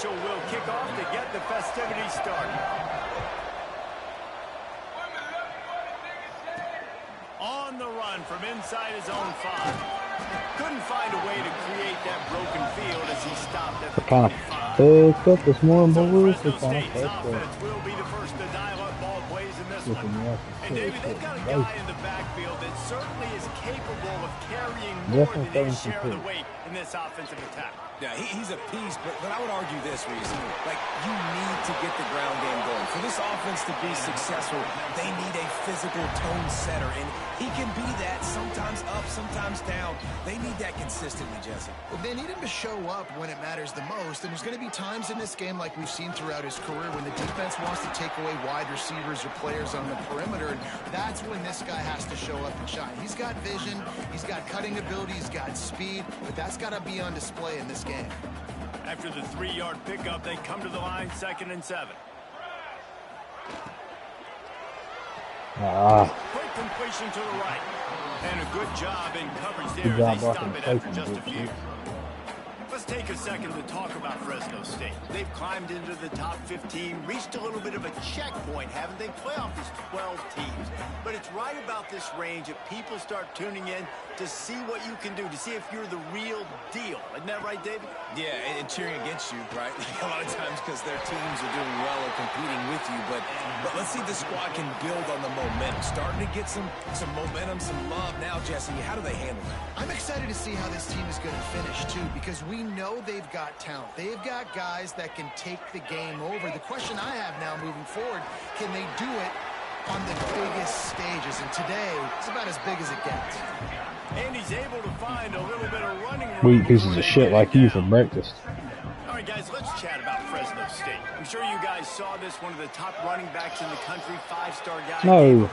official will kick off to get the festivities started. On the run from inside his own 5. Couldn't find a way to create that broken field as he stopped at the 25. Picked up this morning, boys. Fresno State's offense will be the first to dial up ball plays in this one. And David, they've got a guy in the backfield that certainly is capable of carrying more than his share of the weight in this offensive attack. Yeah, he's a piece, but I would argue this, Reese. Like, you need to get the ground game going. For this offense to be successful, they need a physical tone setter, and he can be that, sometimes up, sometimes down. They need that consistently, Jesse. Well, they need him to show up when it matters the most, and there's going to be times in this game like we've seen throughout his career when the defense wants to take away wide receivers or players on the perimeter, and that's when this guy has to show up and shine. He's got vision, he's got cutting ability, he's got speed, but that's got to be on display in this game. After the 3-yard pickup, they come to the line, 2nd and 7. Quick completion to the right. And a good job in coverage there. They stop it after just a few. Let's take a second to talk about Fresno State. They've climbed into the top 15, reached a little bit of a checkpoint, haven't they? Playoff is 12 teams. But it's right about this range that people start tuning in to see what you can do, to see if you're the real deal. Isn't that right, David? Yeah, and cheering against you, right? A lot of times because their teams are doing well or competing with you. But let's see if the squad can build on the momentum. Starting to get some momentum, some love now, Jesse. How do they handle that? I'm excited to see how this team is going to finish, too, because we know they've got talent. They've got guys that can take the game over. The question I have now moving forward, can they do it on the biggest stages? And today, it's about as big as it gets. And he's able to find a little bit of running room. We eat pieces of shit like you for breakfast. All right, guys, let's chat about Fresno State. I'm sure you guys saw this, one of the top running backs in the country, 5-star guy. No.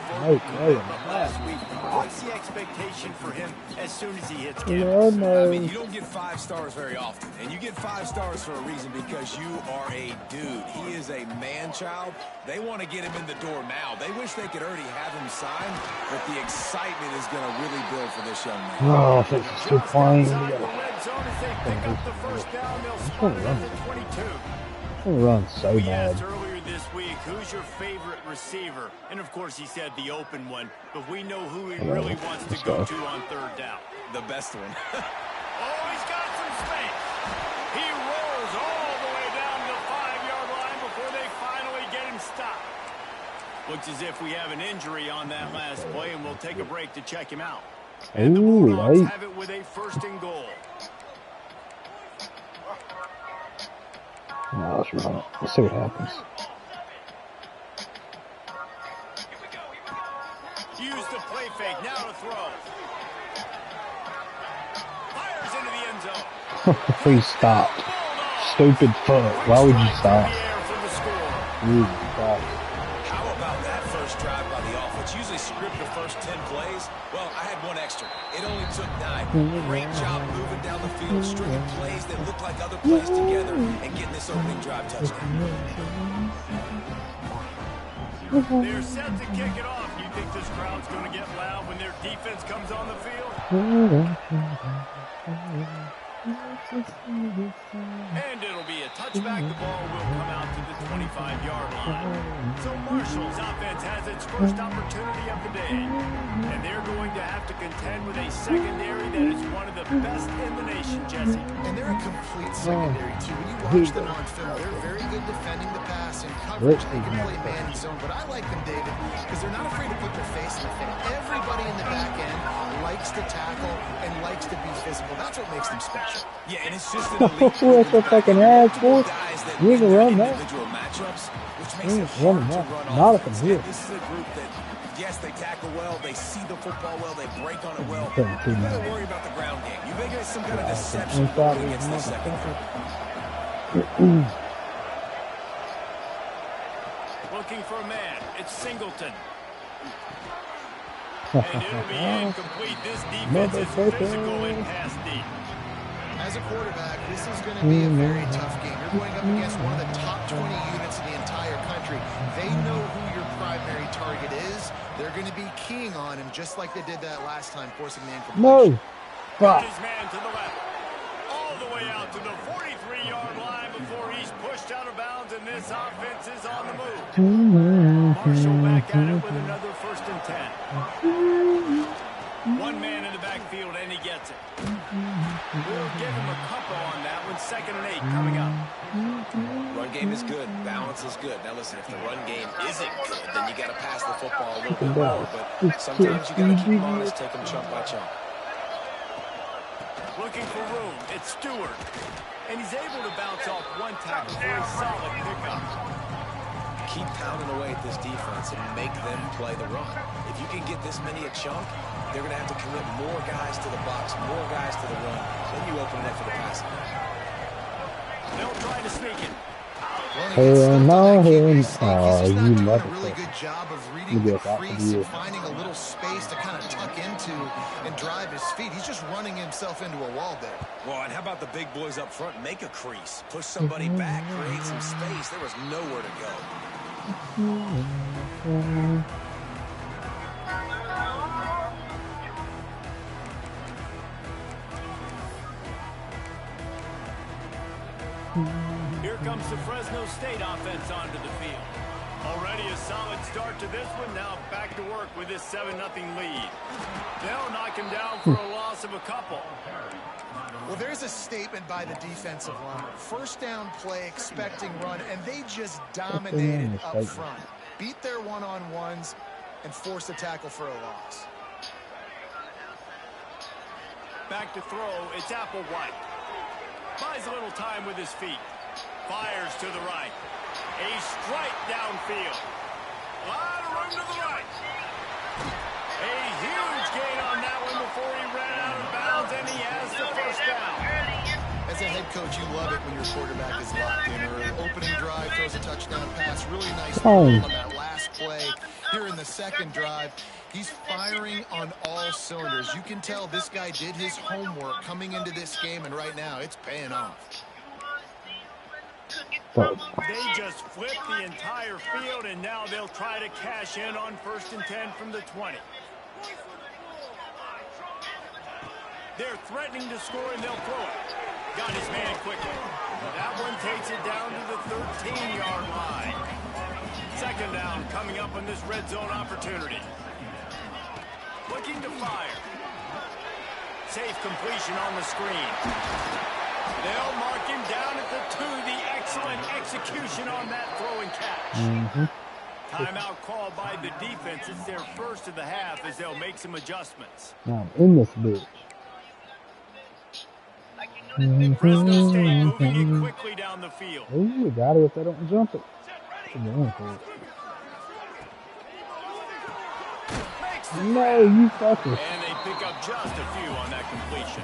Last week, what's the expectation for him as soon as he hits campus? No. I mean, you don't get 5 stars very often, and you get 5 stars for a reason, because you are a dude. He is a man-child. They want to get him in the door now. They wish they could already have him signed, but the excitement is going to really build for this young man. Oh, if it's still flying. I'm run so we bad. asked earlier this week, who's your favorite receiver? And of course he said the open one, but we know who he really wants to go to on 3rd down. The best one. Oh, he's got some space. He rolls all the way down to the 5-yard line before they finally get him stopped. Looks as if we have an injury on that last play, and we'll take a break to check him out. And the Bulldogs have it with a 1st and goal. No, let's run it. Let's see what happens. Use the play fake, now to throw. Fires into the end zone. Please stop. Stupid fuck. Why would you stop? How about that first drive by the offense? Usually script the first 10 plays. Well, I had one extra. It only took 9. Great job moving down the field, stringing plays that look like other plays together, and getting this opening drive touchdown. They're set to kick it off. You think this crowd's going to get loud when their defense comes on the field? And it'll be a touchback. The ball will come out to the 25-yard line. So Marshall's offense has its first opportunity of the day. And they're going to have to contend with a secondary that is one of the best in the nation, Jesse. And they're a complete secondary, too. When you watch them on film, they're very good defending the pass and coverage. They can play man and zone. But I like them, David, because they're not afraid to put their face in the thing. Everybody in the back end likes to tackle and likes to be physical. That's what makes them special. Yeah, and it's just an elite What's the fucking ass, boy? You can run that. individual matchups, which makes it Run hard to that. run Not offense. from here. This is a group that, yes, they tackle well, they see the football well, they break on it well. You gotta worry about the ground game. You make it some kind of deception against the secondary. Looking for a man. It's Singleton. And it'll be incomplete. This defense is physical and pass deep. As a quarterback, this is going to be a very tough game. You're going up against one of the top 20 units in the entire country. They know who your primary target is. They're going to be keying on him just like they did that last time, forcing the incompletion. No. Fuck. His man to the left. Oh, the way out to the 43-yard line before he's pushed out of bounds, and this offense is on the move. Marshall back at it with another 1st and 10. One man in the backfield, and he gets it. We'll give him a couple on that one. 2nd and 8 coming up. Run game is good. Balance is good. Now listen, if the run game isn't good, then you got to pass the football a little bit more. But sometimes you got to keep them honest, take them chunk by chunk. Looking for room. It's Stewart. And he's able to bounce off one tackle for a solid pickup. Keep pounding away at this defense and make them play the run. If you can get this many a chunk, they're going to have to commit more guys to the box, more guys to the run. Then you open it up for the passing. They'll try to sneak it. Hell no, He's he's just not you doing love a really it. good job of reading the crease and finding a little space to kind of tuck into and drive his feet. He's just running himself into a wall there. Well, and how about the big boys up front? Make a crease. Push somebody back. Create some space. There was nowhere to go. Here comes the Fresno State offense onto the field. Already a solid start to this one. Now back to work with this 7-0 lead. They'll knock him down for a loss of a couple. Well, there's a statement by the defensive line. 1st down play, expecting run, and they just dominated up front. Beat their one-on-ones and force a tackle for a loss. Back to throw, it's Applewhite. Buys a little time with his feet. Fires to the right. A strike downfield. A lot of room to the right. A huge gain on that one before he ran out of bounds, and he has the 1st down. As a head coach, you love it when your quarterback is locked in, or an opening drive throws a touchdown pass. Really nice on that last play. Here in the 2nd drive, he's firing on all cylinders. You can tell this guy did his homework coming into this game, and right now it's paying off. They just flipped the entire field, and now they'll try to cash in on 1st and 10 from the 20. They're threatening to score, and they'll throw it. Got his man quickly. That one takes it down to the 13-yard line. 2nd down coming up on this red zone opportunity. Looking to fire. Safe completion on the screen. They'll mark him down at the 2. The excellent execution on that throw and catch. Timeout called by the defense. It's their 1st of the half as they'll make some adjustments. Now in this bitch. Fresno State moving it quickly down the field. Ooh, got it if they don't jump it. No, you fucker. And they pick up just a few on that completion.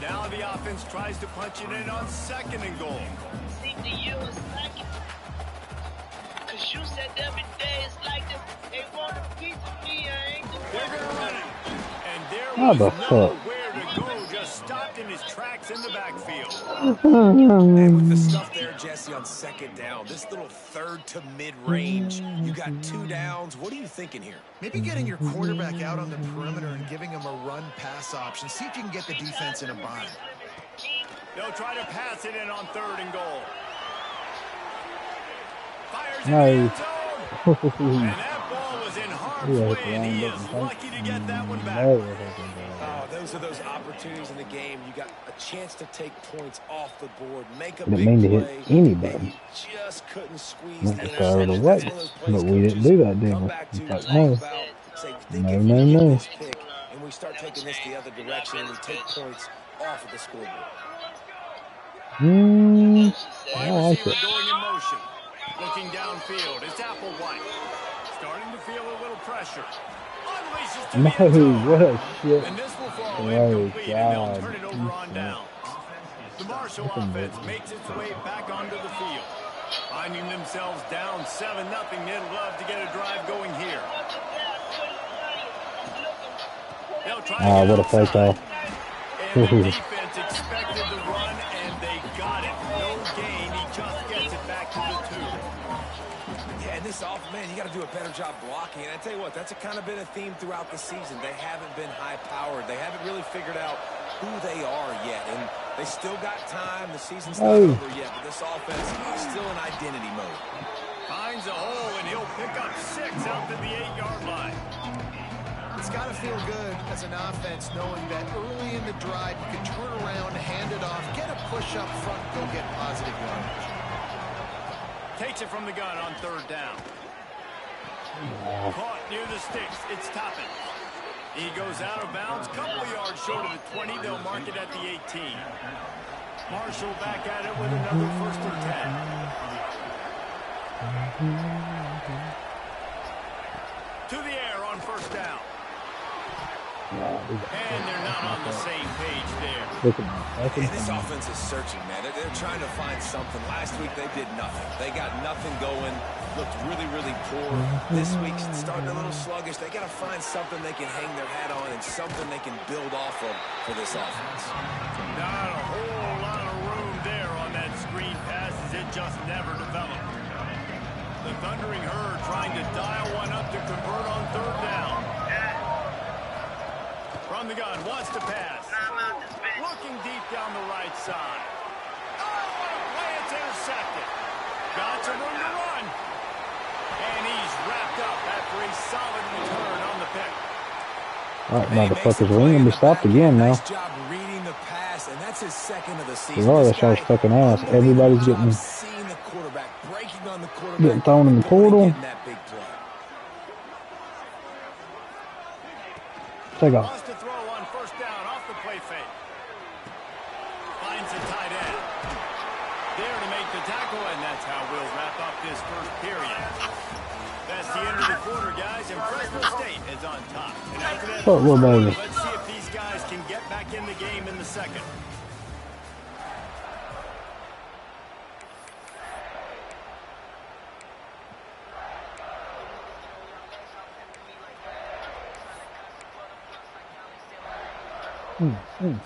Now the offense tries to punch it in on 2nd and goal. Cause you said every day it's like this. They want a piece of me, I ain't the They're gonna run it. And there was nowhere to go, just stopped in his tracks in the backfield. And with the stuff there, Jesse, on 2nd down, this little 3rd to mid-range, you got 2 downs. What are you thinking here? Maybe getting your quarterback out on the perimeter and giving him a run-pass option. See if you can get the defense in a bind. They'll try to pass it in on 3rd and goal. Fires No. in the end zone. And that ball was in harm's way, and he is lucky to get that one back. Oh, those are those opportunities in the game. You got a chance to take points off the board, make a Didn't big mean to play. hit anybody. And you just couldn't squeeze Went the the side of the interception. way, That's one of those plays but we didn't coaches do that, did come we? back to It's like, talk no. about, say, think No, if no, we get no. this pick and we start taking this the other direction and we take points off of the scoreboard. I Wide like receiver it. going in motion. Looking downfield. It's Applewhite. Starting to feel a little pressure. Unleashes to No, the end zone. what a shit. And this will fall Oh, incomplete, and they'll God. turn it over on down. The Marshall offense makes its way back onto the field. Finding themselves down 7-0, they'd love to get a drive going here. They'll try to get What a play outside. call. And the defense expected the run, and they got it. No gain. He just gets it back to the 2. Yeah, and this man, you got to do a better job blocking. And I tell you what, that's kind of been a theme throughout the season. They haven't been high-powered. They haven't really figured out who they are yet. And They still got time. The season's not over yet, but this offense is still in identity mode. Finds a hole, and he'll pick up 6 out to the 8-yard line. It's got to feel good as an offense knowing that early in the drive you can turn around, hand it off, get a push up front, go get positive yardage. Takes it from the gun on 3rd down. Caught near the sticks. It's Toppin. He goes out of bounds, couple of yards short of the 20. They'll mark it at the 18. Marshall back at it with another 1st and 10. To the air on 1st down. And they're not on the same page there. And this offense is searching, man. They're trying to find something. Last week they did nothing. They got nothing going. Looked really, really poor. This week starting a little sluggish. They got to find something they can hang their hat on and something they can build off of for this offense. Not a whole lot of room there on that screen pass as it just never developed. The Thundering Herd trying to dial one up to convert on 3rd down. From the gun, wants to pass. Looking deep down the right side. Oh, what a play, it's intercepted. Got some room to run. And he's wrapped up after a solid return on the pick. All right, motherfuckers, we're going to be stopped again now. Nice job reading the pass, and that's his 2nd of the season. Oh, that shot's fucking ass. Everybody's getting seeing the quarterback, breaking on the quarterback, getting thrown in the portal. That big play. Take off. Wants to throw on 1st down off the play fake. Finds a tight end. There to make the tackle, and that's how we'll wrap up this 1st period. That's the end of the quarter, guys, and Fresno State is on top. And after that, let's see if these guys can get back in the game in the 2nd.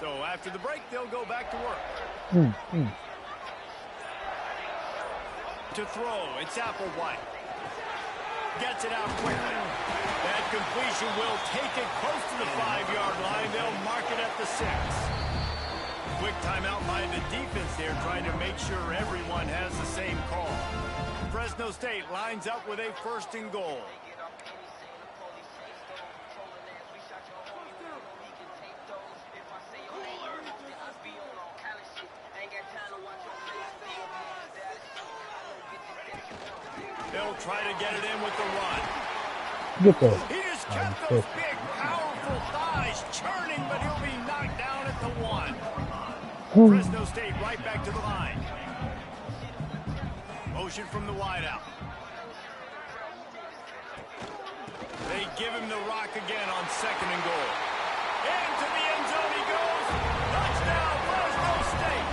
So after the break, they'll go back to work. To throw, it's Applewhite. Gets it out quickly. That completion will take it close to the 5-yard line. They'll mark it at the 6. Quick timeout by the defense there, trying to make sure everyone has the same call. Fresno State lines up with a 1st and goal. They'll try to get it in with the run. Get that. He just kept those big, powerful thighs churning, but he'll be knocked down at the 1. Fresno State right back to the line. Motion from the wideout. They give him the rock again on 2nd and goal. Into the end zone he goes. Touchdown, Fresno State.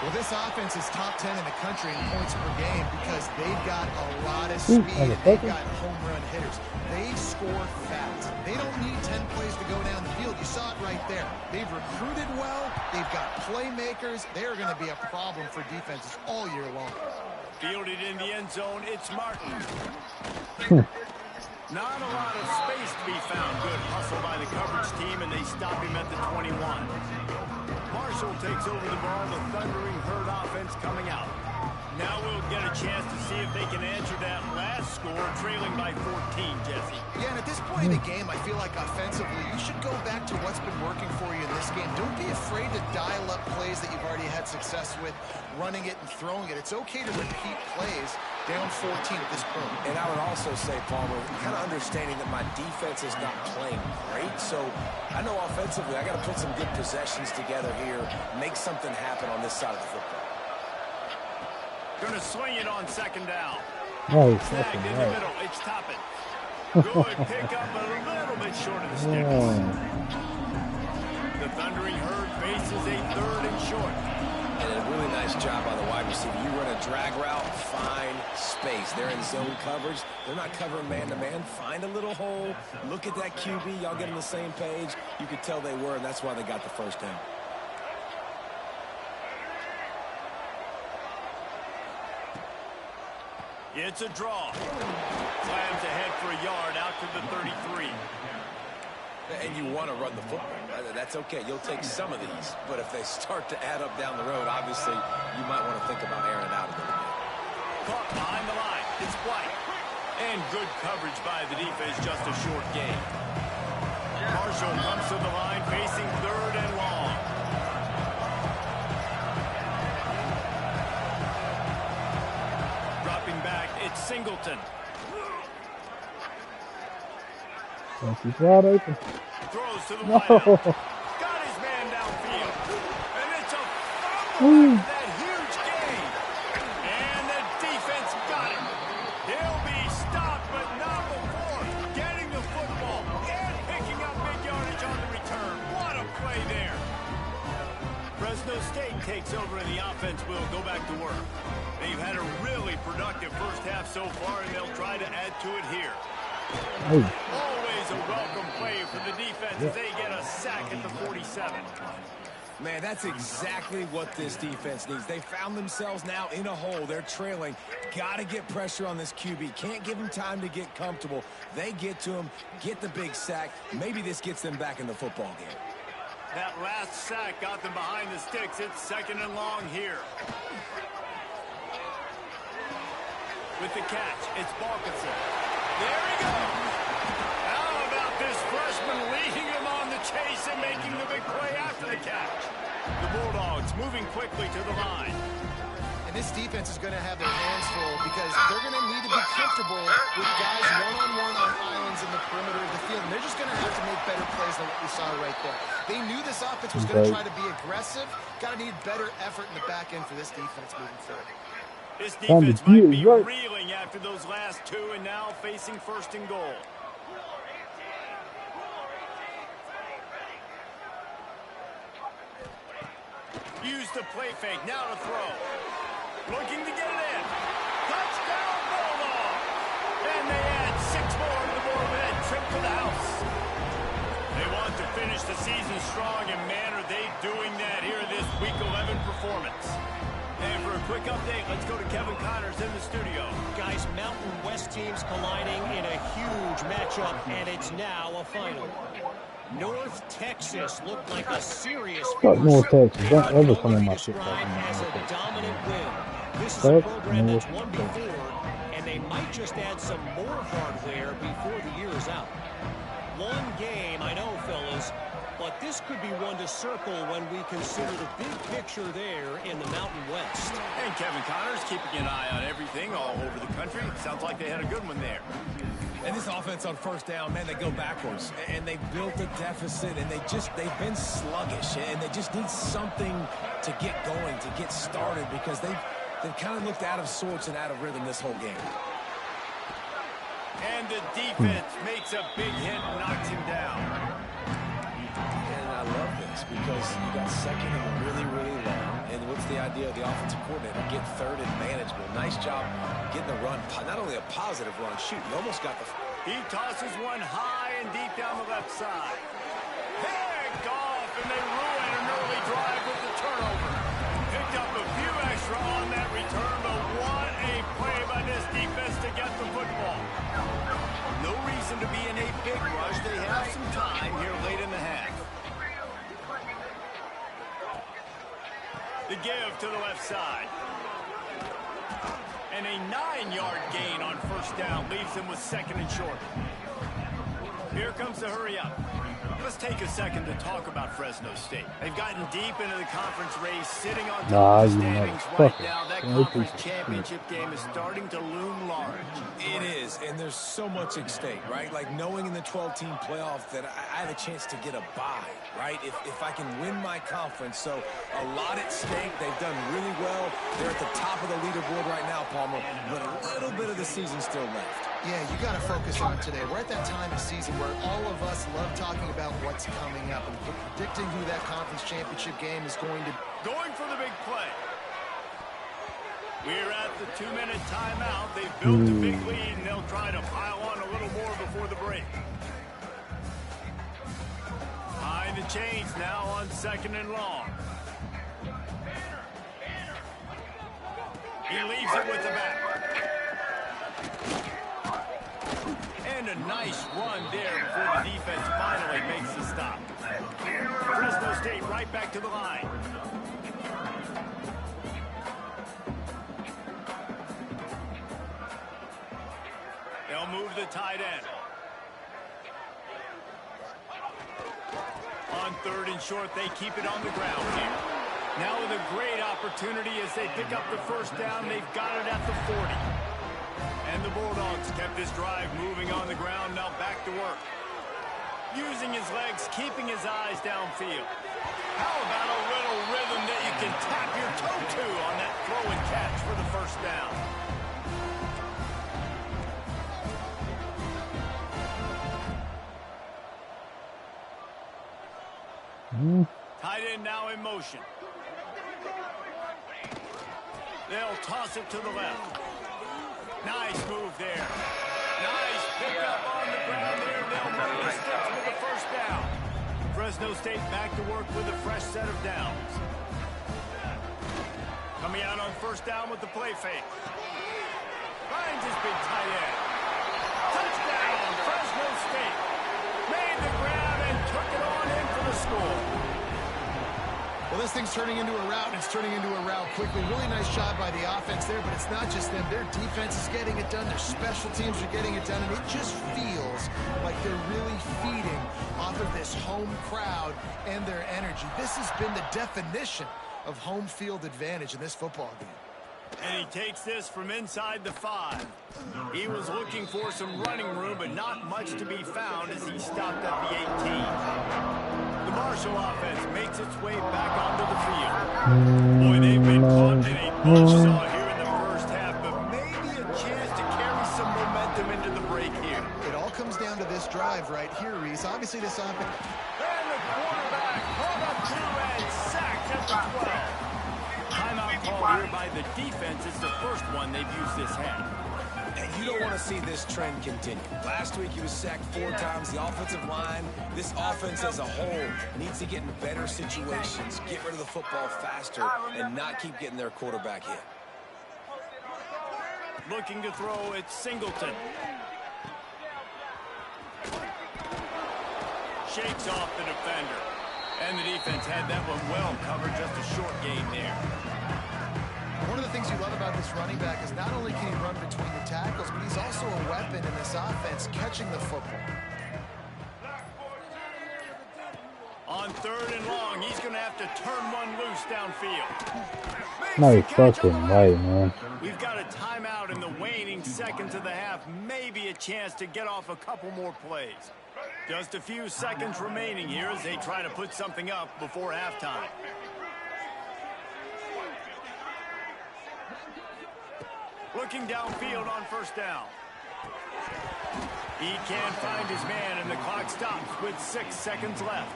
Well, this offense is top 10 in the country in points per game because they've got a lot of speed. They've got home run hitters. They score fast. They don't need 10 plays to go down the field. You saw it right there. They've recruited well. They've got playmakers. They're going to be a problem for defenses all year long. Fielded in the end zone, it's Martin. Not a lot of space to be found. Good hustle by the coverage team, and they stop him at the 21. Marshall takes over the ball. The Thundering Herd offense coming out. Now we'll get a chance to see if they can answer that last score, trailing by 14, Jesse. Yeah, and at this point in the game, I feel like offensively, you should go back to what's been working for you in this game. Don't be afraid to dial up plays that you've already had success with, running it and throwing it. It's okay to repeat plays down 14 at this point. And I would also say, Palmer, kind of understanding that my defense is not playing great, so I know offensively I got to put some good possessions together here, make something happen on this side of the football. Going to swing it on 2nd down. Oh, Snagged in the middle. It's Toppin. Good pickup, but a little bit short of the sticks. The Thundering Herd faces a 3rd and short. And a really nice job by the wide receiver. You run a drag route, find space. They're in zone coverage. They're not covering man-to-man. Find a little hole. Look at that QB. Y'all get on the same page. You could tell they were, and that's why they got the 1st down. It's a draw. Slams ahead for a yard out to the 33. And you want to run the football. That's okay. You'll take some of these. But if they start to add up down the road, obviously, you might want to think about airing it out a little bit. Caught behind the line. It's White. And good coverage by the defense, just a short gain. Marshall comes to the line, facing 3rd and long. Dropping back, it's Singleton. He's wide open. Throws to the wideout. Got his man downfield. And it's a fumble after that huge gain. And the defense got him. He'll be stopped, but not before getting the football and picking up big yardage on the return. What a play there. Fresno State takes over and the offense will go back to work. They've had a really productive first half so far, and they'll try to add to it here. Always a welcome play for the defense as they get a sack at the 47. Man, that's exactly what this defense needs. They found themselves now in a hole. They're trailing. Got to get pressure on this QB. Can't give him time to get comfortable. They get to him, get the big sack. Maybe this gets them back in the football game. That last sack got them behind the sticks. It's 2nd and long here. With the catch, it's Balkinson. There he goes. How about this freshman leading him on the chase and making the big play after the catch? The Bulldogs moving quickly to the line. And this defense is going to have their hands full because they're going to need to be comfortable with guys one-on-one on islands in the perimeter of the field. And they're just going to have to make better plays than what we saw right there. They knew this offense was going to try to be aggressive. Got to need better effort in the back end for this defense moving forward. This defense might be reeling after those last 2 and now facing 1st and goal. Use the play fake, now to throw. Looking to get it in. Touchdown, Bulldog! And they add 6 more to the board with that trip to the house. They want to finish the season strong, and man, are they doing that here this Week 11 performance. And for a quick update, let's go to Kevin Connors in the studio. Guys, Mountain West teams colliding in a huge matchup, and it's now a final. North Texas looked like a serious Fuck North Texas. Don't ever come on my shit. as a dominant win. This is a program that's won before, and they might just add some more hardware before the year is out. One game, I know, fellas, but this could be one to circle when we consider the big picture there in the Mountain West. And Kevin Connors keeping an eye on everything all over the country. Sounds like they had a good one there. And this offense on 1st down, man, they go backwards. And they built a deficit, and they've been sluggish. And they just need something to get going, to get started, because they've kind of looked out of sorts and out of rhythm this whole game. And the defense makes a big hit and knocks him down. And I love this because you got 2nd and really, really long. And what's the idea of the offensive coordinator? Get 3rd and manageable. Nice job getting the run. Not only a positive run, shoot, you almost got the... He tosses one high and deep down the left side. Picked off, and they ruin an early drive with the turnover. Picked up a few extra on that return, but what a play by this defense to get the football. No reason to be in a big rush. They have some time here late in the half. The give to the left side. And a 9-yard gain on 1st down leaves them with 2nd and short. Here comes the hurry up. Let's take a second to talk about Fresno State. They've gotten deep into the conference race, sitting on top of the standings right now. That conference championship game is starting to loom large. It is, and there's so much at stake, right? Like knowing in the 12-team playoff that I have a chance to get a bye, right? If I can win my conference. So a lot at stake. They've done really well. They're at the top of the leaderboard right now, Palmer, but a little bit of the season still left. Yeah, you got to focus on today. We're at that time of season where all of us love talking about what's coming up and predicting who that conference championship game is going to be. Going for the big play. We're at the 2-minute timeout. They've built a big lead, and they'll try to pile on a little more before the break. Behind the chains now on 2nd and long. He leaves it with the back. And a nice run there before the defense finally and makes the stop. Fresno State right back to the line. They'll move the tight end. On 3rd and short, they keep it on the ground here. Now with a great opportunity as they pick up the first down. They've got it at the 40. And the Bulldogs kept this drive moving on the ground. Now back to work. Using his legs, keeping his eyes downfield. How about a little rhythm that you can tap your toe to on that throw and catch for the first down? Tight end now in motion. They'll toss it to the left. Nice move there. Nice pickup on the ground there. They'll move the sticks with the first down. Fresno State back to work with a fresh set of downs. Coming out on first down with the play fake. Finds his big tight end. Touchdown, Fresno State. Made the grab and took it on in for the score. Well, this thing's turning into a rout, and it's turning into a rout quickly. Really nice job by the offense there, but it's not just them. Their defense is getting it done. Their special teams are getting it done, and it just feels like they're really feeding off of this home crowd and their energy. This has been the definition of home field advantage in this football game. And he takes this from inside the 5. He was looking for some running room, but not much to be found as he stopped at the 18. The Marshall offense makes its way back onto the field. Boy, they've been caught in a buzzsaw here in the first half, but maybe a chance to carry some momentum into the break here. It all comes down to this drive right here, Reese. Obviously, this offense... And the quarterback hung up to and sacked at the 12. Timeout called here by the defense. It's the first one they've used this half. And you don't want to see this trend continue. Last week he was sacked 4 times. The offensive line, this offense as a whole, needs to get in better situations, get rid of the football faster, and not keep getting their quarterback hit. Looking to throw, it's Singleton. Shakes off the defender. And the defense had that one well covered, just a short gain there. One of the things you love about this running back is not only can he run between the tackles, but he's also a weapon in this offense, catching the football. On 3rd and long, he's going to have to turn one loose downfield. No fucking way, man. We've got a timeout in the waning seconds of the half. Maybe a chance to get off a couple more plays. Just a few seconds remaining here as they try to put something up before halftime. Looking downfield on first down. He can't find his man, and the clock stops with 6 seconds left.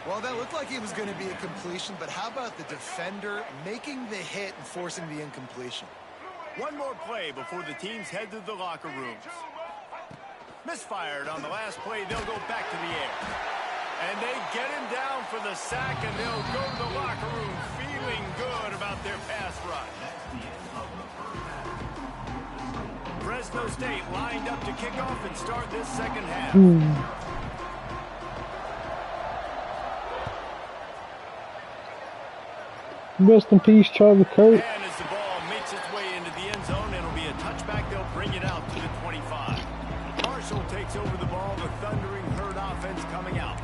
Well, that looked like it was going to be a completion, but how about the defender making the hit and forcing the incompletion? One more play before the teams head to the locker rooms. Misfired on the last play. They'll go back to the air. And they get him down for the sack, and they'll go to the locker room feeling good about their pass rush. Fresno State lined up to kick off and start this second half. Rest in peace, Charlie Kirk. And as the ball makes its way into the end zone, it'll be a touchback. They'll bring it out to the 25. Marshall takes over the ball. The thundering herd offense coming out.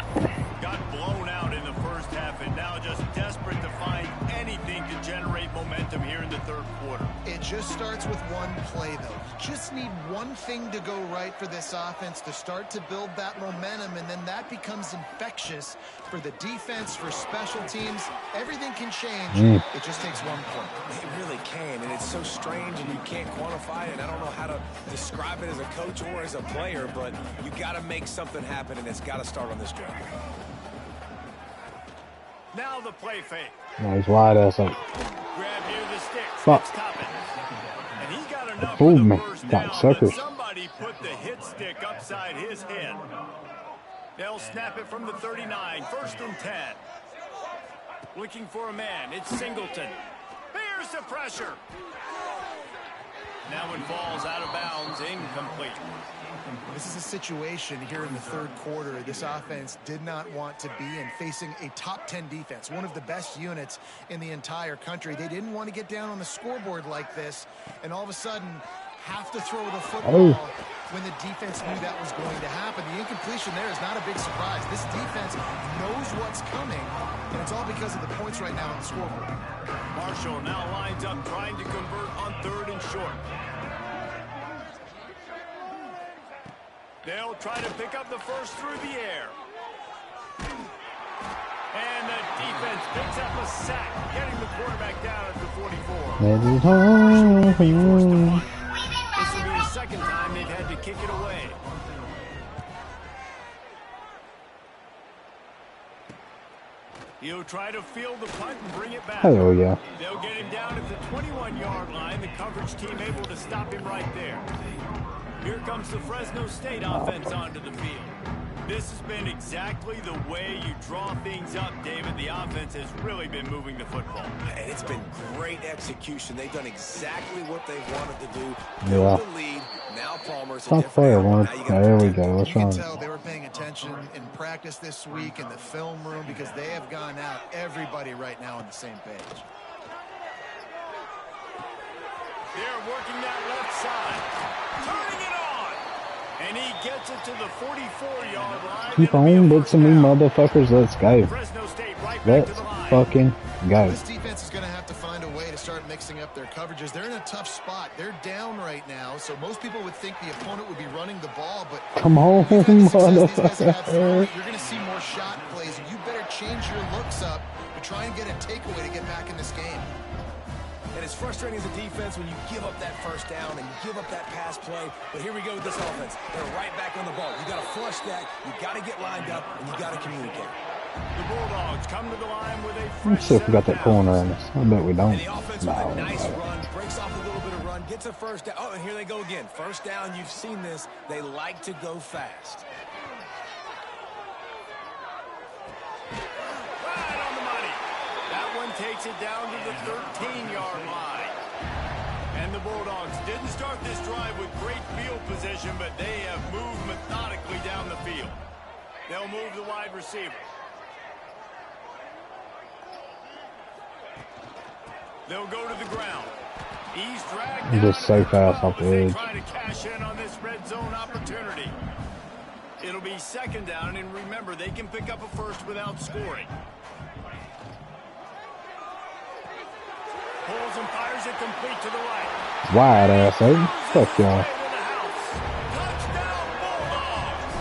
Got blown out in the first half and now just desperate to find anything to generate momentum here in the 3rd quarter. It just starts with one play, though. You just need one thing to go right for this offense to start to build that momentum, and then that becomes infectious for the defense, for special teams. Everything can change. It just takes one play. It really can, and it's so strange, and you can't quantify it. I don't know how to describe it as a coach or as a player, but you got to make something happen, and it's got to start on this drive. Now the play fake. Nice wide ass up. Grab near the sticks. Fuck. And he got enough Boom, for the man. first Got down, suckers. but somebody put the hit stick upside his head. They'll snap it from the 39. 1st and 10. Looking for a man. It's Singleton. Here's the pressure. That one falls out of bounds, incomplete. This is a situation here in the third quarter this offense did not want to be in, facing a top 10 defense, one of the best units in the entire country. They didn't want to get down on the scoreboard like this, and all of a sudden have to throw the football when the defense knew that was going to happen. The incompletion there is not a big surprise. This defense knows what's coming, and it's all because of the points right now on the scoreboard. Marshall now lines up trying to convert on 3rd and short. They'll try to pick up the first through the air. And the defense picks up a sack, getting the quarterback down at the 44. This will be the second time they've had to kick it away. He'll try to field the punt and bring it back. Oh, yeah. They'll get him down at the 21-yard line. The coverage team able to stop him right there. Here comes the Fresno State offense onto the field. This has been exactly the way you draw things up, David. The offense has really been moving the football. And it's been great execution. They've done exactly what they wanted to do. Yeah. The lead. Now Palmer's a Top different player animal. one. Now you gotta There we protect go. What's You can wrong? tell they were paying attention in practice this week in the film room because they have gone out everybody right now on the same page. They're working that left side. Turning it on. And he gets it to the 44-yard line. Keep on blitzing me, motherfuckers. Let's go. Fresno State right back to Let's the line. fucking go. This defense is going to have to find a way to start mixing up their coverages. They're in a tough spot. They're down right now, so most people would think the opponent would be running the ball, but Come on, you've had the success these guys have had motherfucker. throwing, you're going to see more shot plays, and you better change your looks up to try and get a takeaway to get back in this game. And it's frustrating as a defense when you give up that first down and give up that pass play. But here we go with this offense. They're right back on the ball. You got to flush that. You got to get lined up, and you got to communicate. The Bulldogs come to the line with a Let's fresh see if we got set that of corner downs. in us. I bet we don't. And the offense with a nice No. run, breaks off a little bit of run, gets a first down. Oh, and here they go again. First down, you've seen this. They like to go fast. Right on the money. That one takes it down to the 13-yard line. And the Bulldogs didn't start this drive with great field position, but they have moved methodically down the field. They'll move the wide receiver. They'll go to the ground. He's dragged I'm down just so to fast 12 off the as they edge. try to cash in on this red zone opportunity. It'll be second down, and remember, they can pick up a first without scoring. Pulls and fires it complete to the right. Wide ass, eh? Fuck y'all. Touchdown, Bulldogs!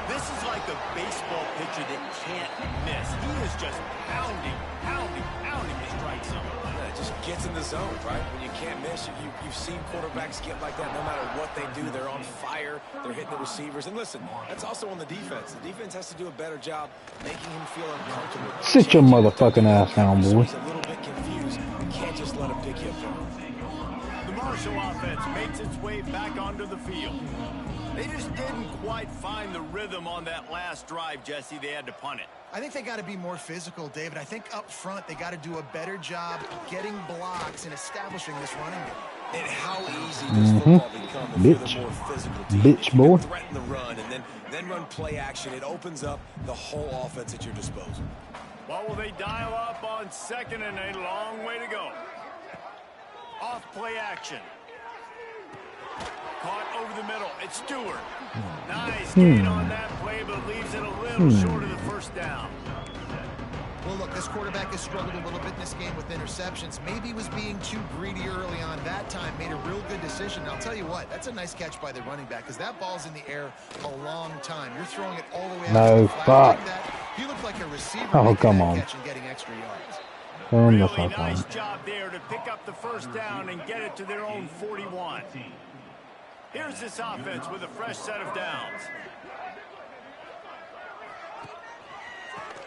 This is like a baseball pitcher that can't miss. He is just pounding the strike zone. Yeah, it just gets in the zone, right? When you can't miss, you've seen quarterbacks get like that no matter what they do. They're on fire. They're hitting the receivers. And listen, that's also on the defense. The defense has to do a better job making him feel uncomfortable. Sit your motherfucking ass down, boy. He's a little bit confused. You can't just let him pick you apart. The Marshall offense makes its way back onto the field. They just didn't quite find the rhythm on that last drive, Jesse. They had to punt it. I think they got to be more physical, David. I think up front they got to do a better job getting blocks and establishing this running game. And how easy does football become if you're the more physical team? Bitch, If you boy. can threaten the run and then run play action. It opens up the whole offense at your disposal. What will they dial up on second and a long way to go? Off play action. Caught over the middle. It's Stewart. Nice gain on that play, but leaves it a little short of the first down. Well, look, this quarterback has struggled a little bit in this game with interceptions. Maybe he was being too greedy early on. That time made a real good decision. And I'll tell you what, that's a nice catch by the running back because that ball's in the air a long time. You're throwing it all the way out. No, to the flat fuck. like that. He looked like a receiver Oh, making come that on. catch and getting extra yards. Turn the Really fuck on. nice job there to pick up the first down and get it to their own 41. Here's this offense with a fresh set of downs.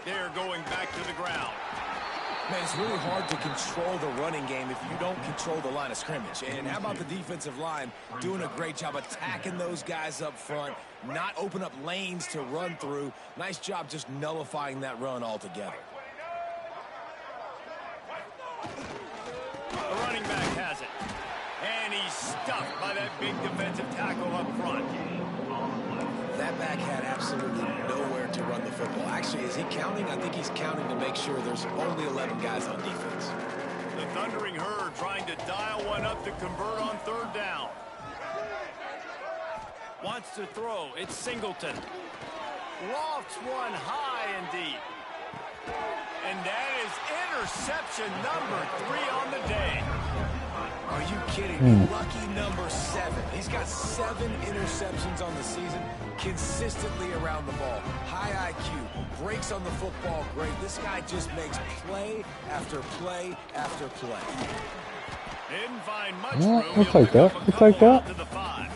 They're going back to the ground. Man, it's really hard to control the running game if you don't control the line of scrimmage. And how about the defensive line doing a great job attacking those guys up front, not open up lanes to run through. Nice job just nullifying that run altogether. The running back has it. And he's stuffed by that big defensive tackle up front. That back had absolutely nowhere to run the football. Actually, is he counting? I think he's counting to make sure there's only 11 guys on defense. The Thundering Herd trying to dial one up to convert on third down. Wants to throw. It's Singleton. Lofts one high and deep. And that is interception number 3 on the day. Are you kidding me? Lucky number 7. He's got 7 interceptions on the season, consistently around the ball. High IQ, breaks on the football great. This guy just makes play after play after play. Didn't find much room. I'll take that. I'll take that. To the 5.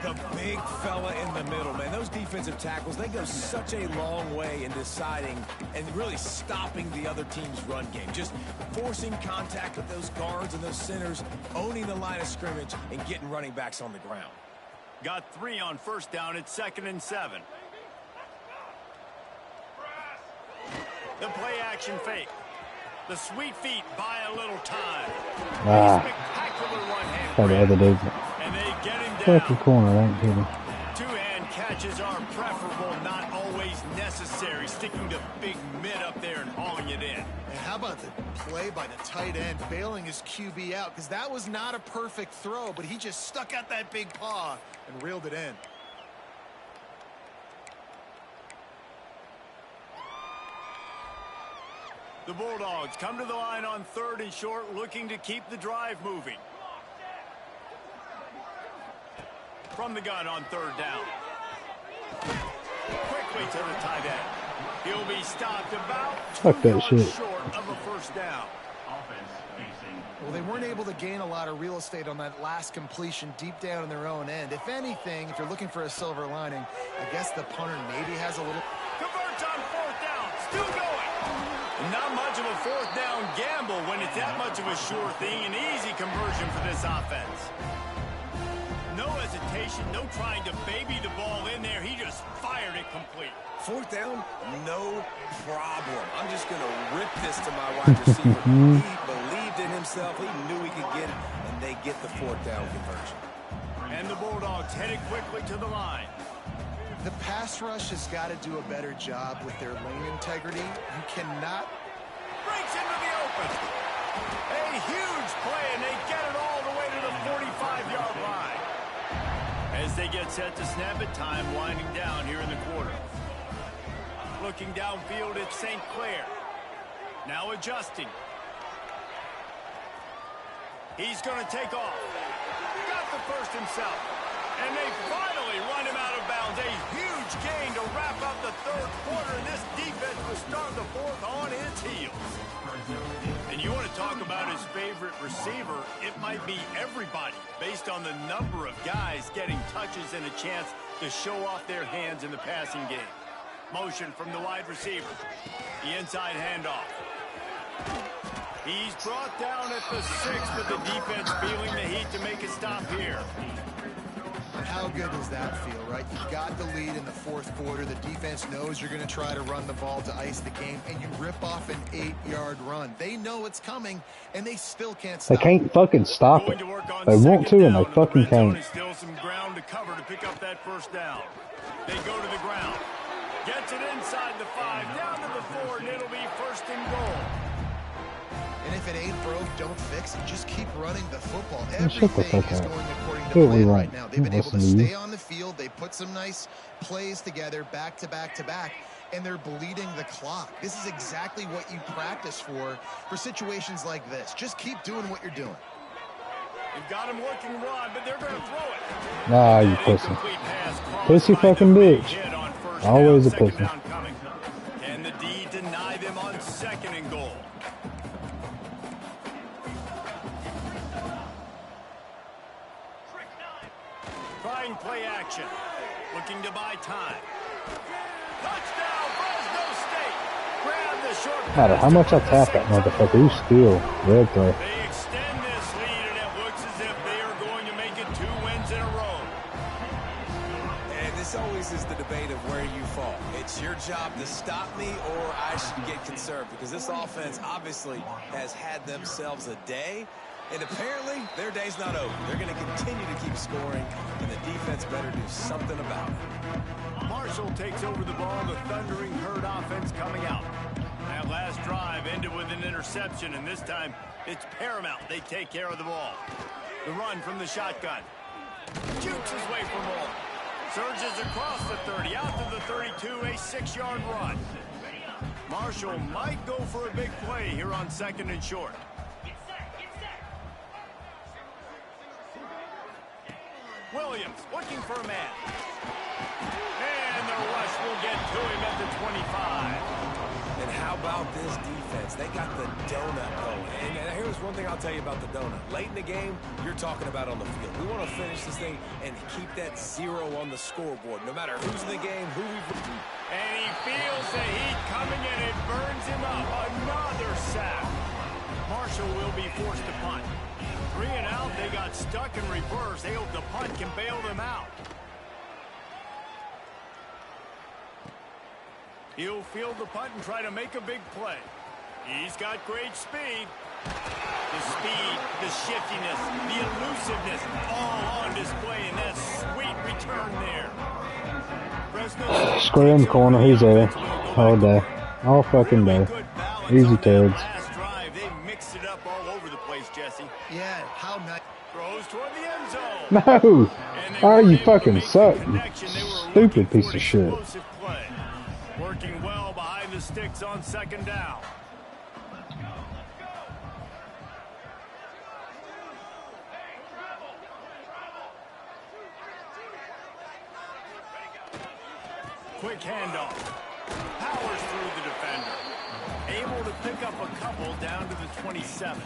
The big fella in the middle, man. Those defensive tackles, they go such a long way in deciding and really stopping the other team's run game. Just forcing contact with those guards and those centers, owning the line of scrimmage, and getting running backs on the ground. Got 3 on first down at 2nd and 7. The play action fake. The sweet feet buy a little time. Spectacular one-hand the other dude. And they get him Fuck the down. corner, I ain't kidding. Two-hand catches are preferable, not always necessary. Sticking the big mid up there and hauling it in. And how about the play by the tight end, bailing his QB out? Because that was not a perfect throw, but he just stuck out that big paw and reeled it in. The Bulldogs come to the line on 3rd and short, looking to keep the drive moving. From the gun on 3rd down. Quickly to the tight end. He'll be stopped about 2 yards short of a first down. Well, they weren't able to gain a lot of real estate on that last completion deep down in their own end. If anything, if you're looking for a silver lining, I guess the punter maybe has a little... Converts on 4th down. Still going. Not much of a 4th down gamble when it's that much of a sure thing. An easy conversion for this offense. No hesitation, no trying to baby the ball in there. He just fired it complete. 4th down, no problem. I'm just going to rip this to my wide receiver. He believed in himself. He knew he could get it, and they get the 4th down conversion. And the Bulldogs headed quickly to the line. The pass rush has got to do a better job with their lane integrity. You cannot... Breaks into the open. A huge play, and they get it all the way to the 45-yard line. As they get set to snap it, time winding down here in the quarter. Looking downfield at St. Clair. Now adjusting. He's going to take off. Got the first himself. And they finally run him out of bounds. A huge gain to wrap up the 3rd quarter. And this defense will start the 4th on its heels. And you want to talk about his favorite receiver, it might be everybody based on the number of guys getting touches and a chance to show off their hands in the passing game. Motion from the wide receiver. The inside handoff. He's brought down at the 6, but the defense feeling the heat to make a stop here. How good does that feel, right? You got the lead in the 4th quarter. The defense knows you're going to try to run the ball to ice the game, and you rip off an 8-yard run. They know it's coming, and they still can't stop it. They can't fucking stop it. They want to, and they fucking can't. Still some ground to cover to pick up that first down. They go to the ground. Gets it inside the 5, down to the 4, and it'll be 1st and goal. And if it ain't broke, don't fix it. Just keep running the football. Shut the Everything fuck is up. going according to Do what we plan want. right now. They've been able to Listen to you. stay on the field. They put some nice plays together back to back to back, and they're bleeding the clock. This is exactly what you practice for situations like this. Just keep doing what you're doing. You've got him working run, but they're going to throw it. Nah, you pussy. Pussy fucking bitch. Always a pussy. Can the D deny them on 2nd and goal? Trying play action. Looking to buy time. Touchdown, Fresno State. Grab the short No matter how much I tap that motherfucker, he's still red throw. They extend this lead, and it looks as if they are going to make it 2 wins in a row. And this always is the debate of where you fall. It's your job to stop me, or I should get conserved, because this offense obviously has had themselves a day. And apparently, their day's not over. They're going to continue to keep scoring, and the defense better do something about it. Marshall takes over the ball, the thundering herd offense coming out. That last drive ended with an interception, and this time it's paramount they take care of the ball. The run from the shotgun. Jukes his way for more. Surges across the 30, out to the 32, a 6-yard run. Marshall might go for a big play here on 2nd and short. Williams looking for a man. And the rush will get to him at the 25. And how about this defense? They got the donut going. And here's one thing I'll tell you about the donut. Late in the game, you're talking about on the field. We want to finish this thing and keep that 0 on the scoreboard, no matter who's in the game, who we've... And he feels the heat coming and it burns him up. Another sack. Marshall will be forced to punt. 3 and out, they got stuck in reverse. They hope the punt can bail them out. He'll field the punt and try to make a big play. He's got great speed. The speed, the shiftiness, the elusiveness, all on display in that sweet return there. Square in the corner, he's there. All day. All fucking day. Easy turds. Last drive, they mixed it up all over the place, Jesse. Yeah, how nice. Throws toward the end zone. No! Oh, you fucking suck, you stupid piece of shit. Working well behind the sticks on 2nd down. Quick handoff. Powers through the defender. Able to pick up a couple down to the 27.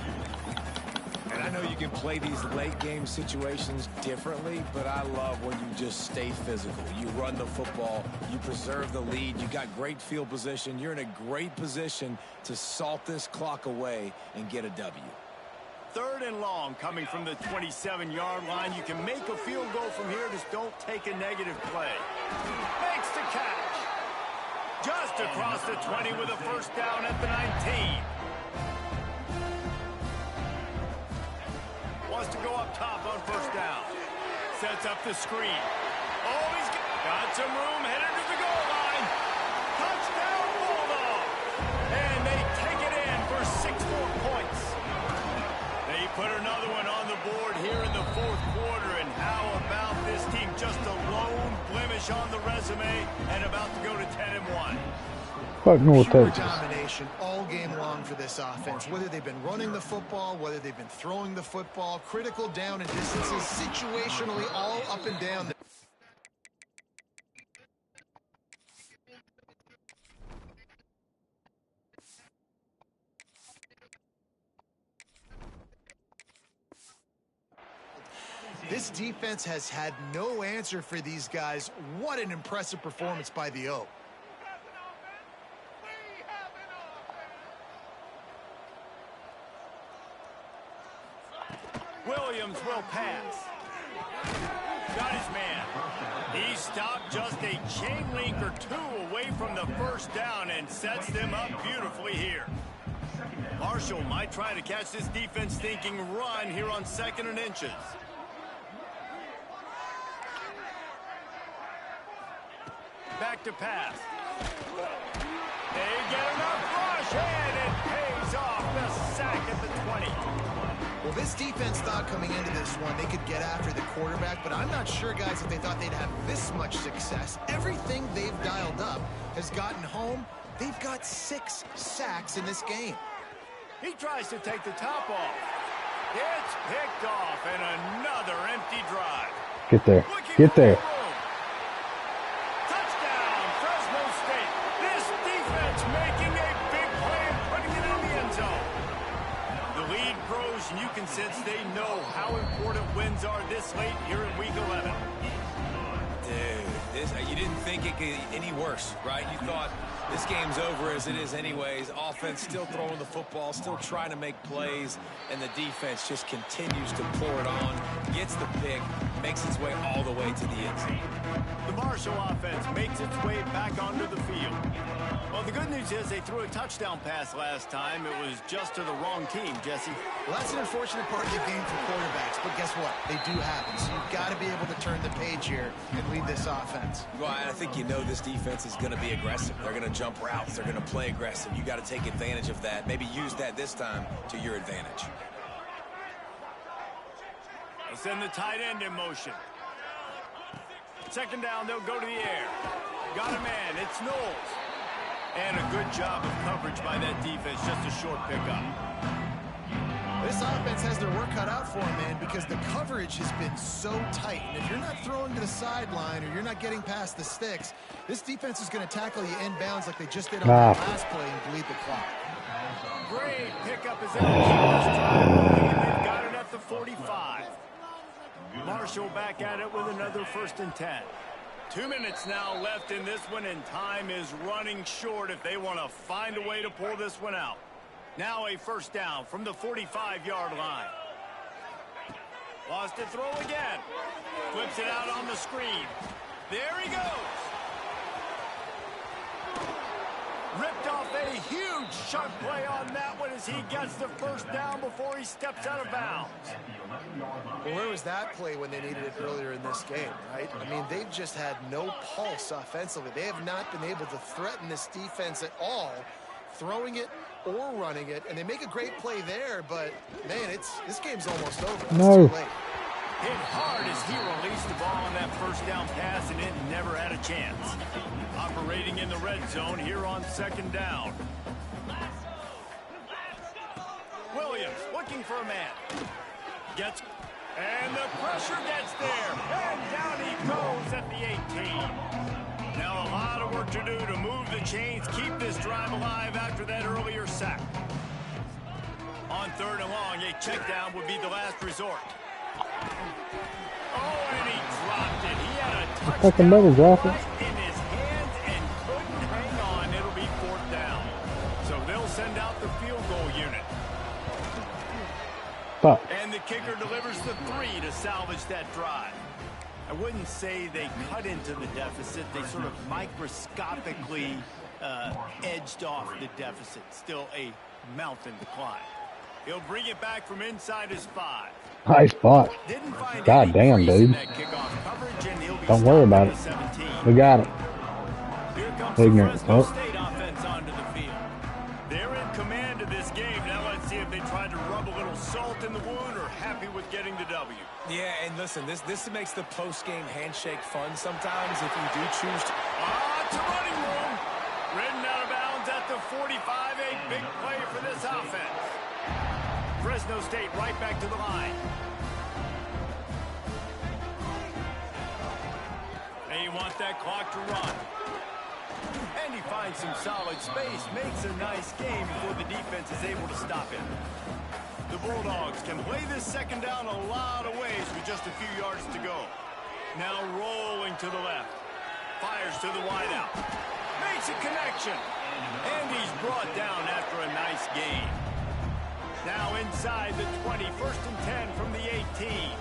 And I know you can play these late game situations differently, but I love when you just stay physical. You run the football, you preserve the lead, you got great field position, you're in a great position to salt this clock away and get a W. 3rd and long coming from the 27-yard line. You can make a field goal from here, just don't take a negative play. Makes the catch. Just across the 20 with a 1st down at the 19. Wants to go up top on 1st down. Sets up the screen. Oh, he's got some room, headed to the goal line. Touchdown, Bulldog. And they take it in for 6 more points. They put another one on the board here in the 4th quarter. And how about this team? Just a lone blemish on the resume and about to go to 10-1. Fuck North Pure Texas. domination all game long for this offense. Whether they've been running the football, whether they've been throwing the football, critical down and distances, situationally all up and down. This defense has had no answer for these guys. What an impressive performance by the O. Williams will pass. Got his man. He stopped just a chain link or 2 away from the 1st down and sets them up beautifully here. Marshall might try to catch this defense thinking run here on 2nd and inches. Back to pass. They get enough rush, and it pays off the sack at the 20. Well, this defense thought coming into this one they could get after the quarterback, but I'm not sure, guys, if they thought they'd have this much success. Everything they've dialed up has gotten home. They've got 6 sacks in this game. He tries to take the top off. It's picked off, and another empty drive. Get there. Get there. Touchdown, Fresno State. This defense making a big play and putting it in the end zone. The lead grows, and you can sense they know how important wins are this late here in Week 11. Dude, you didn't think it could get any worse, right? You thought this game's over as it is anyways. Offense still throwing the football, still trying to make plays, and the defense just continues to pour it on, gets the pick, makes its way all the way to the end zone. The Marshall offense makes its way back onto the field. Well, the good news is they threw a touchdown pass last time. It was just to the wrong team, Jesse. Well, that's an unfortunate part of the game for quarterbacks, but guess what? They do happen, so you've got to be able to turn the page here and lead this offense. Well, I think you know this defense is going to be aggressive. They're going to jump routes. They're going to play aggressive. You got to take advantage of that. Maybe use that this time to your advantage. They'll send the tight end in motion. Second down, they'll go to the air. Got a man. It's Knowles. And a good job of coverage by that defense. Just a short pickup. This offense has their work cut out for them, man, because the coverage has been so tight. And if you're not throwing to the sideline or you're not getting past the sticks, this defense is going to tackle you inbounds like they just did on the last play and bleed the clock. Great pickup as they they've got it at the 45. Marshall back at it with another 1st and 10. 2 minutes now left in this one, and time is running short if they want to find a way to pull this one out. Now a 1st down from the 45-yard line. Lost to throw again. Flips it out on the screen. There he goes. Ripped off a huge chunk play on that one as he gets the 1st down before he steps out of bounds. Well, where was that play when they needed it earlier in this game, right? I mean, they've just had no pulse offensively. They have not been able to threaten this defense at all, throwing it or running it, and they make a great play there, but, man, this game's almost over. It's too late. Hit hard as he released the ball on that 1st down pass, and it never had a chance. Operating in the red zone here on 2nd down. Williams looking for a man. And the pressure gets there. And down he goes at the 18. Now a lot of work to do to move the chains, keep this drive alive after that earlier sack. On 3rd and long, a check down would be the last resort. Oh, and he dropped it. He had a touchdown right in his hands and couldn't hang on. It'll be 4th down. So they'll send out the field goal unit. And the kicker delivers the 3 to salvage that drive. I wouldn't say they cut into the deficit. They sort of microscopically edged off the deficit. Still a mountain to climb. He'll bring it back from inside his 5. Nice spot. God damn, dude. Don't worry about it. We got it. Ignorant. Oh. They're in command of this game. Now let's see if they try to rub a little salt in the wound or happy with getting the W. Yeah, and listen, this makes the post-game handshake fun sometimes if you do choose to. It's a running room. Ridden out of bounds at the 45. A big play for this offense. Fresno State right back to the line. They want that clock to run. And he finds some solid space, makes a nice game before the defense is able to stop him. The Bulldogs can play this 2nd down a lot of ways with just a few yards to go. Now rolling to the left. Fires to the wideout. Makes a connection. And he's brought down after a nice gain. Now inside the 20, 1st and 10 from the 18.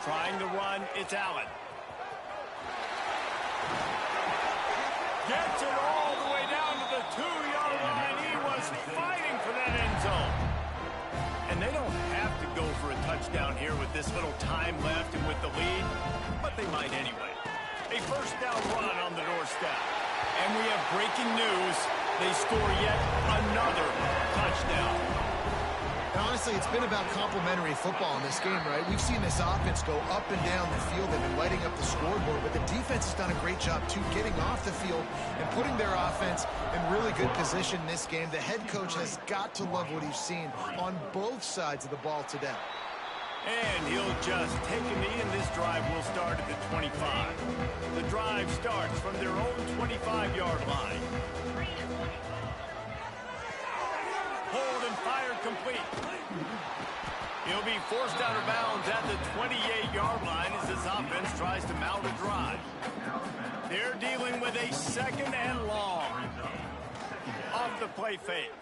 Trying to run, it's Allen. Gets it all the way down to the 2-yard line. He was fighting for that end zone. And they don't have to go for a touchdown here with this little time left and with the lead, but they might anyway. A 1st down run on the doorstep. And we have breaking news. They score yet another touchdown. Now, honestly, it's been about complementary football in this game, right? We've seen this offense go up and down the field. They've been lighting up the scoreboard, but the defense has done a great job, too, getting off the field and putting their offense in really good position in this game. The head coach has got to love what he's seen on both sides of the ball today. And he'll just take a knee, and this drive will start at the 25. The drive starts from their own 25-yard line. Hold and fire complete. He'll be forced out of bounds at the 28-yard line as this offense tries to mount a drive. They're dealing with a 2nd and long. Off the play fake.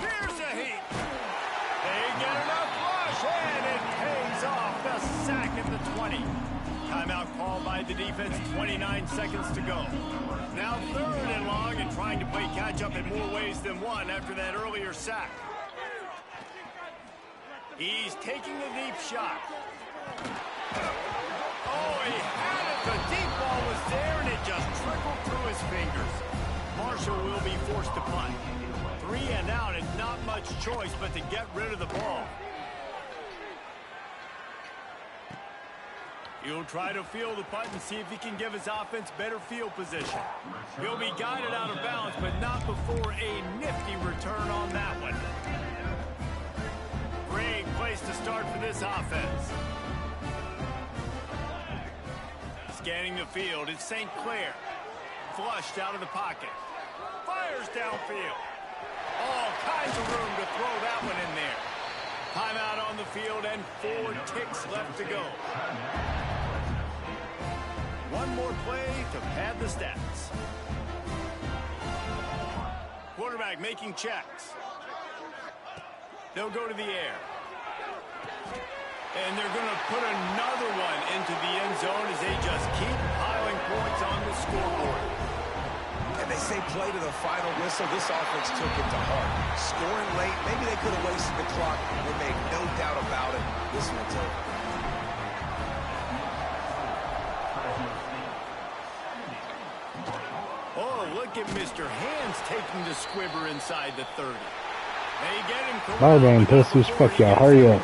Here's a heat. They get enough rush, and it pays off. The sack at the 20. Timeout called by the defense, 29 seconds to go. Now 3rd and long and trying to play catch-up in more ways than one after that earlier sack. He's taking a deep shot. Oh, he had it. The deep ball was there, and it just trickled through his fingers. Marshall will be forced to punt. 3 and out, and not much choice but to get rid of the ball. He'll try to field the punt and see if he can give his offense better field position. He'll be guided out of bounds, but not before a nifty return on that one. Great place to start for this offense. Scanning the field, it's St. Clair. Flushed out of the pocket. Fires downfield. All kinds of room to throw that one in there. Timeout on the field and 4 ticks left to go. One more play to pad the stats. Quarterback making checks. They'll go to the air. And they're going to put another one into the end zone as they just keep piling points on the scoreboard. And they say play to the final whistle. This offense took it to heart. Scoring late, maybe they could have wasted the clock. They made no doubt about it. This one's over. Oh, look at Mr. Hands taking the squibber inside the 30. They get him. Ball game, pussies. Fuck y'all. Hurry up.